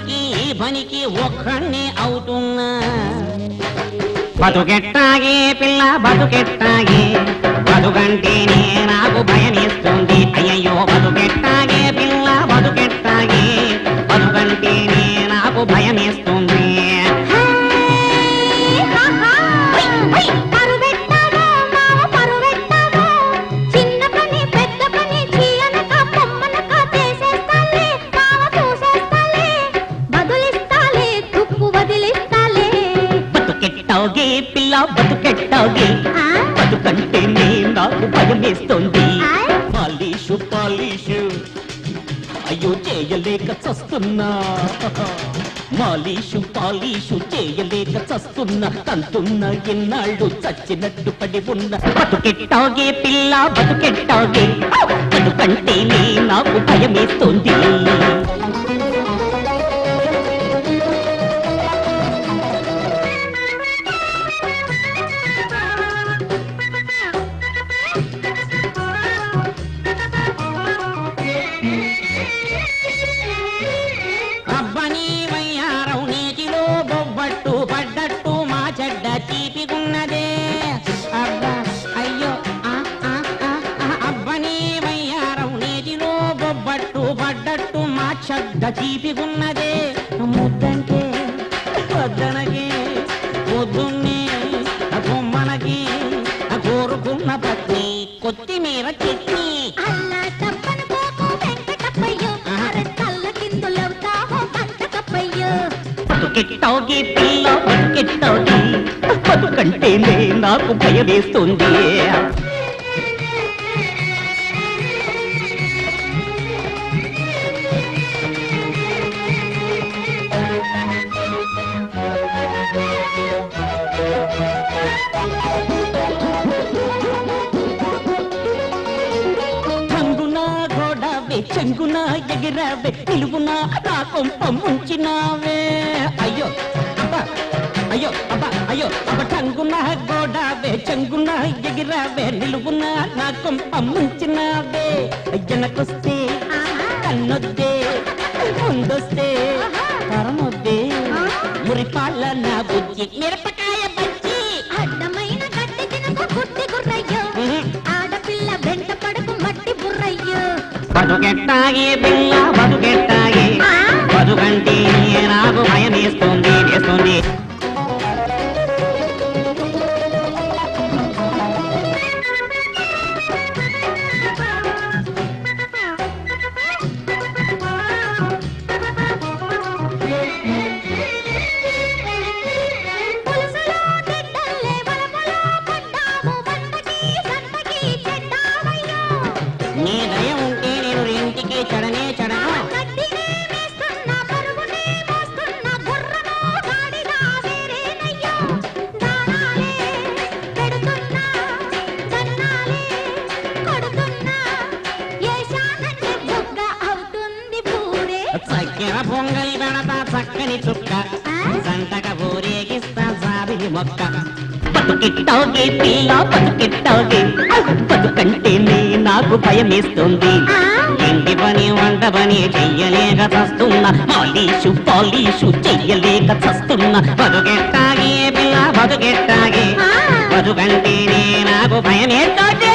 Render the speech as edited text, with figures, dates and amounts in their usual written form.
పనికి ఈ పనికి ఒక్కడిని అవుతున్నా. బతుకెట్టాగే పిల్ల బతుకెట్టాగే, బతుకంటేనే నాకు భయమేస్తుంది. అయ్యయ్యో బతుకెట్టాగే పిల్ల బతుకెట్టాగే, బతుకంటేనే నాకు భయమేస్తుంది. బతుకెట్టాగే పిల్ల బతుకెట్టాగే, బతుకంటేనే నాకు భయమేస్తుంది. పాలిషు పాలిషు అయ్యో చేయలేక చస్తున్నా, మాలిషు పాలిషు చేయలేక చస్తున్నా. తంతున్నా ఎన్నాళ్ళు చచ్చినట్టు పడి ఉన్న. బతుకెట్టాగే పిల్ల బతుకెట్టాగే, బతుకంటేనే నాకు భయమేస్తుంది. అబ్బని వయ్యారం నీటిలో బొబ్బట్టు పడ్డట్టు మా చెడ్డ తీపిగున్నదే. అబ్బా అయ్యో అబ్బని వయ్యారం నీటిలో బొబ్బట్టు పడ్డట్టు మా చెడ్డ తీపిగున్నదే. ముద్దంటే వద్దనకి పొద్దున్నే బొమ్మనకి కోరుకున్న పత్ని కొత్తిమీర చట్నీ. బతుకెట్టాగే పిల్ల బతుకెట్టాగే, బతుకంటేనే నాకు భయమేస్తుంది. చెంగున ఎగిరావే నిలువున నా కొంప ముంచినావే. అయ్యో అబ్బా అయ్యో అబ్బా అయ్యో అబ్బ టంగున గోడావే చెంగున ఎగిరావే నిలువున నా కొంప ముంచినావే. వెనకొస్తే కన్నొద్దే ముందొస్తే పరమొద్దే మురిపాల నా బుజ్జి మిరపకాయ బజ్జి. అడ్డమైన గడ్డి తినకు గుడ్డి గుర్రయ్యో, ఆడపిల్ల వెంట పడకు మట్టి బుర్రయ్యో. బతుకెట్టాగే పిల్ల బతుకెట్టాగే, బతుకంటే నాకు భయమేస్తుంది వేస్తుంది. నీ దయ ఉంటే నేను రెంటికి చడనే చడను. చక్కెర పొంగలి పెడతా చక్కని చుక్క, సంతక ఊరేగిస్తా సాబిలి మొక్క. బతుకెట్టాగే పిల్ల బతుకెట్టాగే, బతుకంటేనే నాకు భయమేస్తుంది. ఇంటి పని వంట పని చెయ్యలేక చస్తున్నా, పాలిషు పాలిషు చెయ్యలేక చస్తున్నా. బతుకెట్టాగే పిల్ల బతుకెట్టాగే, బతుకంటేనే నాకు భయమేస్తుంది.